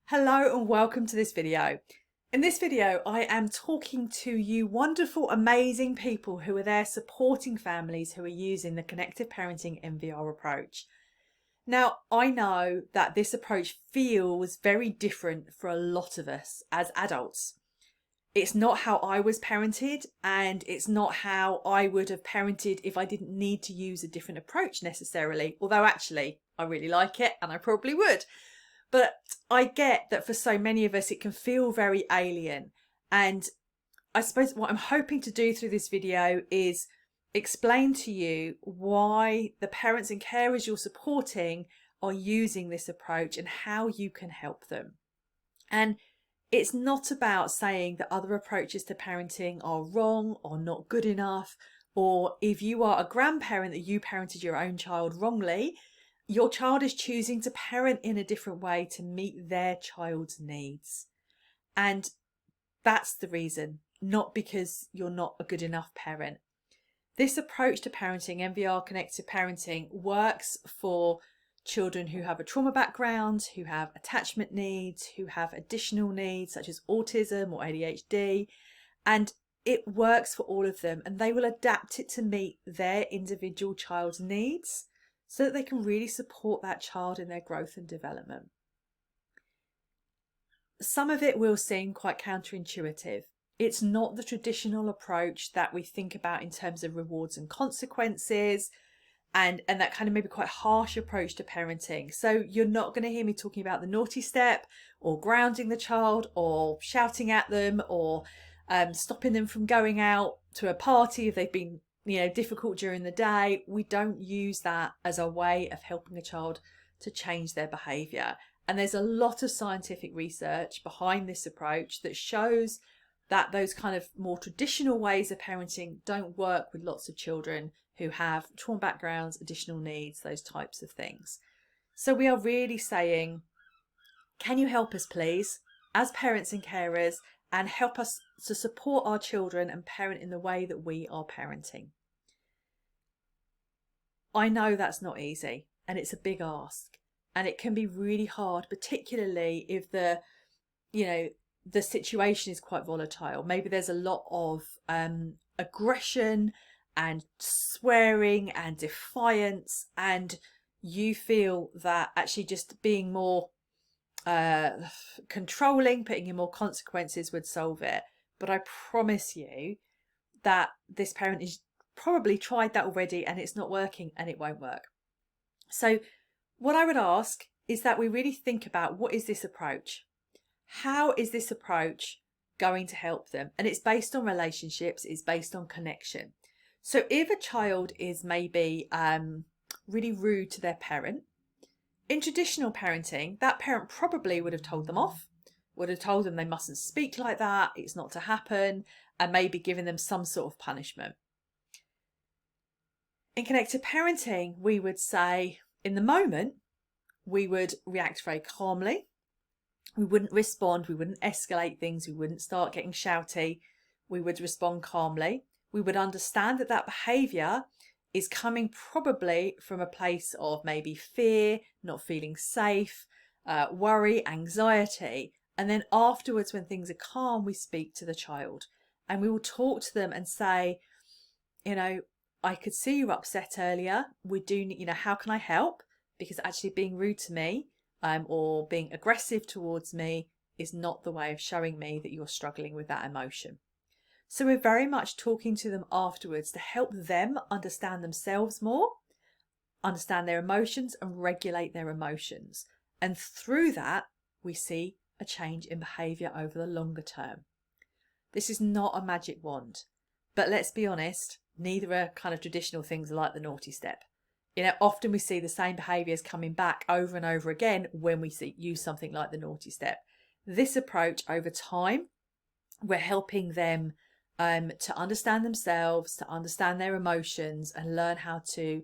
Hello and welcome to this video. In this video, I am talking to you wonderful, amazing people who are there supporting families who are using the Connective Parenting NVR approach. Now, I know that this approach feels very different for a lot of us as adults. It's not how I was parented, and it's not how I would have parented if I didn't need to use a different approach necessarily, although actually I really like it and I probably would. But I get that for so many of us, it can feel very alien. And I suppose what I'm hoping to do through this video is explain to you why the parents and carers you're supporting are using this approach and how you can help them. And it's not about saying that other approaches to parenting are wrong or not good enough, or if you are a grandparent that you parented your own child wrongly, your child is choosing to parent in a different way to meet their child's needs. And that's the reason, not because you're not a good enough parent. This approach to parenting, NVR Connective Parenting, works for children who have a trauma background, who have attachment needs, who have additional needs such as autism or ADHD, and it works for all of them, and they will adapt it to meet their individual child's needs so that they can really support that child in their growth and development. Some of it will seem quite counterintuitive. It's not the traditional approach that we think about in terms of rewards and consequences, and that kind of maybe quite harsh approach to parenting. So you're not going to hear me talking about the naughty step or grounding the child or shouting at them or stopping them from going out to a party if they've been difficult during the day. We don't use that as a way of helping a child to change their behaviour. And there's a lot of scientific research behind this approach that shows that those kind of more traditional ways of parenting don't work with lots of children who have trauma backgrounds, additional needs, those types of things. So we are really saying, can you help us please, as parents and carers, and help us to support our children and parent in the way that we are parenting? I know that's not easy, and it's a big ask, and it can be really hard, particularly if the situation is quite volatile. Maybe there's a lot of aggression and swearing and defiance, and you feel that actually just being more controlling, putting in more consequences would solve it. But I promise you that this parent has probably tried that already and it's not working, and it won't work. So what I would ask is that we really think about, what is this approach? How is this approach going to help them? And it's based on relationships, it's based on connection. So if a child is maybe really rude to their parent, in traditional parenting, that parent probably would have told them off, would have told them they mustn't speak like that, it's not to happen, and maybe given them some sort of punishment. In connected parenting, we would say, in the moment, we would react very calmly. We wouldn't respond, we wouldn't escalate things, we wouldn't start getting shouty. We would respond calmly. We would understand that behaviour is coming probably from a place of maybe fear, not feeling safe, worry, anxiety. And then afterwards, when things are calm, we speak to the child and we will talk to them and say, I could see you were upset earlier. We do, how can I help? Because actually being rude to me or being aggressive towards me is not the way of showing me that you're struggling with that emotion. So we're very much talking to them afterwards to help them understand themselves more, understand their emotions and regulate their emotions. And through that, we see a change in behaviour over the longer term. This is not a magic wand, but let's be honest, neither are kind of traditional things like the naughty step. Often we see the same behaviours coming back over and over again when we use something like the naughty step. This approach, over time, we're helping them to understand themselves, to understand their emotions, and learn how to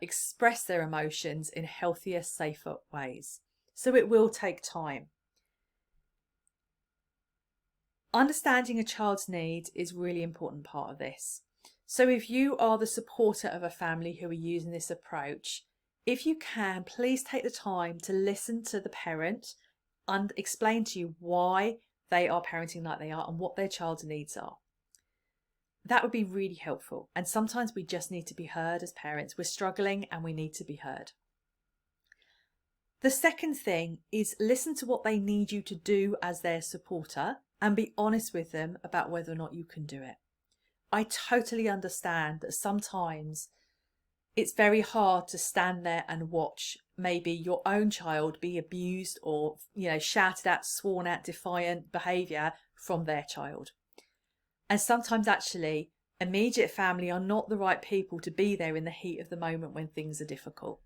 express their emotions in healthier, safer ways. So it will take time. Understanding a child's needs is a really important part of this. So if you are the supporter of a family who are using this approach, if you can, please take the time to listen to the parent explain to you why they are parenting like they are and what their child's needs are. That would be really helpful. And sometimes we just need to be heard as parents. We're struggling and we need to be heard. The second thing is listen to what they need you to do as their supporter and be honest with them about whether or not you can do it. I totally understand that sometimes it's very hard to stand there and watch maybe your own child be abused or, shouted at, sworn at, defiant behaviour from their child. And sometimes actually immediate family are not the right people to be there in the heat of the moment when things are difficult.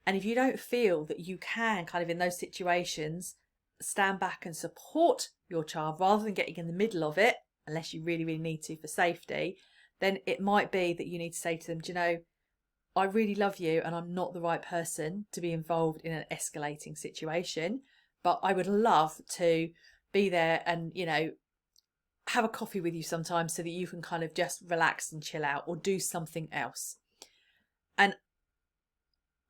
And if you don't feel that you can kind of in those situations stand back and support your child rather than getting in the middle of it, unless you really, really need to for safety, then it might be that you need to say to them, I really love you and I'm not the right person to be involved in an escalating situation, but I would love to be there and, have a coffee with you sometimes so that you can kind of just relax and chill out or do something else. And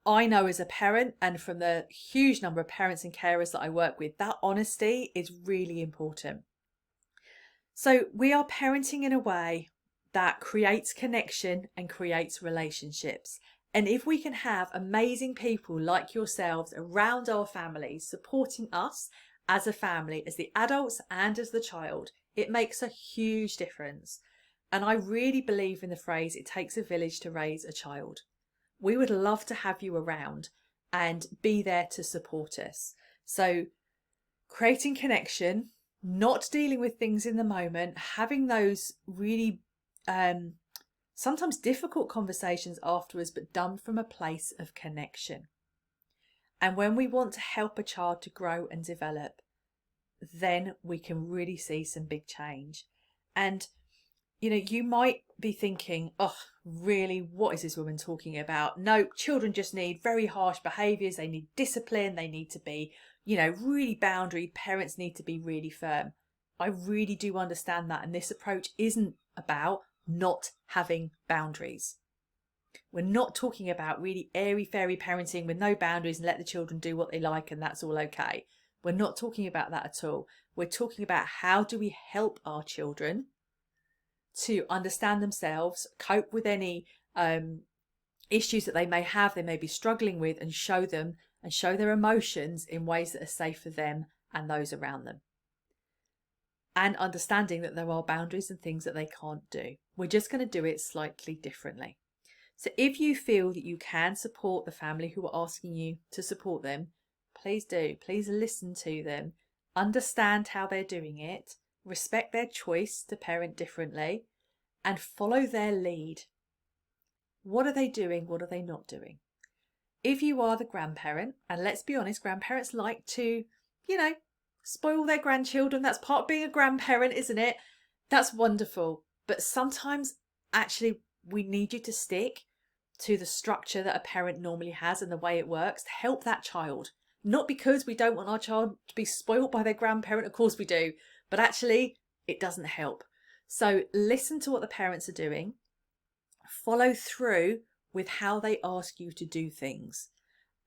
I know as a parent and from the huge number of parents and carers that I work with, that honesty is really important. So we are parenting in a way that creates connection and creates relationships. And if we can have amazing people like yourselves around our families, supporting us as a family, as the adults and as the child, it makes a huge difference. And I really believe in the phrase, it takes a village to raise a child. We would love to have you around and be there to support us. So creating connection, not dealing with things in the moment, having those really sometimes difficult conversations afterwards, but done from a place of connection. And when we want to help a child to grow and develop, then we can really see some big change. And you might be thinking, oh, really, what is this woman talking about? No, children just need very harsh behaviours. They need discipline. They need to be, really boundary. Parents need to be really firm. I really do understand that. And this approach isn't about not having boundaries. We're not talking about really airy-fairy parenting with no boundaries and let the children do what they like and that's all okay. We're not talking about that at all. We're talking about how do we help our children to understand themselves, cope with any issues that they may be struggling with, and show their emotions in ways that are safe for them and those around them. And understanding that there are boundaries and things that they can't do. We're just going to do it slightly differently. So if you feel that you can support the family who are asking you to support them, please do. Please listen to them. Understand how they're doing it. Respect their choice to parent differently and follow their lead. What are they doing? What are they not doing? If you are the grandparent, and let's be honest, grandparents like to, spoil their grandchildren. That's part of being a grandparent, isn't it? That's wonderful. But sometimes actually we need you to stick to the structure that a parent normally has and the way it works to help that child. Not because we don't want our child to be spoilt by their grandparent, of course we do, but actually it doesn't help. So listen to what the parents are doing, follow through with how they ask you to do things.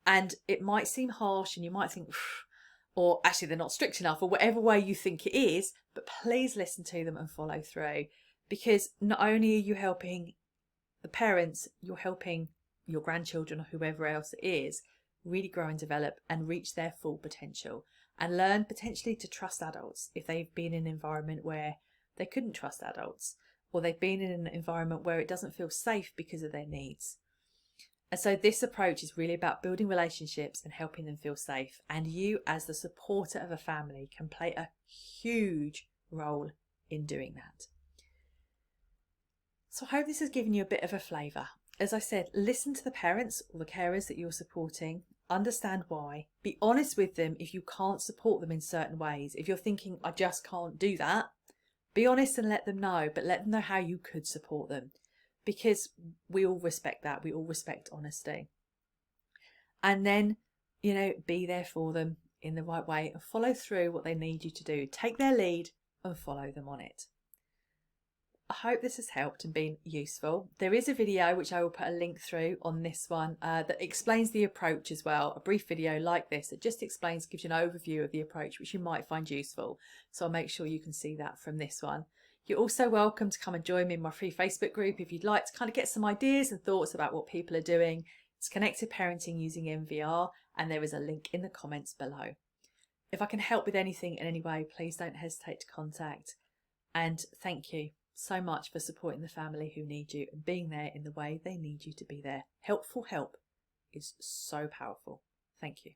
And it might seem harsh and you might think, or actually they're not strict enough, or whatever way you think it is, but please listen to them and follow through. Because not only are you helping the parents, you're helping your grandchildren or whoever else it is really grow and develop and reach their full potential and learn potentially to trust adults if they've been in an environment where they couldn't trust adults, or they've been in an environment where it doesn't feel safe because of their needs. And so this approach is really about building relationships and helping them feel safe. And you, as the supporter of a family, can play a huge role in doing that. So I hope this has given you a bit of a flavour. As I said, listen to the parents or the carers that you're supporting, understand why, be honest with them if you can't support them in certain ways. If you're thinking, I just can't do that, be honest and let them know, but let them know how you could support them. Because we all respect that. We all respect honesty. And then, be there for them in the right way and follow through what they need you to do. Take their lead and follow them on it. I hope this has helped and been useful. There is a video which I will put a link through on this one that explains the approach as well. A brief video like this that just explains, gives you an overview of the approach, which you might find useful. So I'll make sure you can see that from this one. You're also welcome to come and join me in my free Facebook group if you'd like to kind of get some ideas and thoughts about what people are doing. It's Connected Parenting using NVR, and there is a link in the comments below. If I can help with anything in any way, please don't hesitate to contact. And thank you so much for supporting the family who need you and being there in the way they need you to be there. Helpful help is so powerful. Thank you.